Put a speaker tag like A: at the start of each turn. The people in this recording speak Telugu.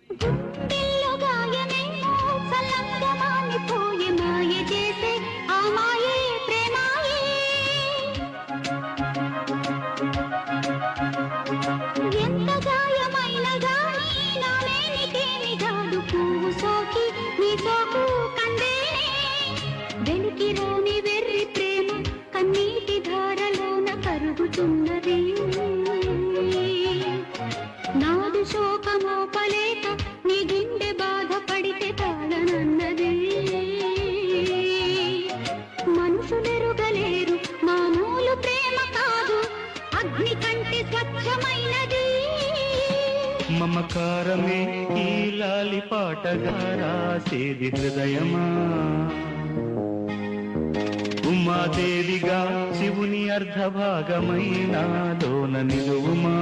A: గుండెల్లో గాయమేమో చల్లంగా మానిపోయే మాయ చేసే ఆ మాయే ప్రేమాయే. ఎంత గాయమైన గాని నా మేనికేమి కాదు పువ్వు సోకి నీ సోకు కందేనే. వెలికి రాని వెర్రి ప్రేమ కన్నీటి ధారలోన కరుగుతున్నది. నాదు శోకమోపలేక నీ గుండె బాధపడితే తాళనన్నది. మనుషులెరుగలేరు మామూలు ప్రేమ కాదు అగ్ని కంటే స్వచ్ఛమైనది.
B: మమకారమే ఈ లాలి పాటగా రాసేది హృదయమా. ఉమాదేవిగా శివుని అర్ధభాగమైనాలోన నిలువుమా.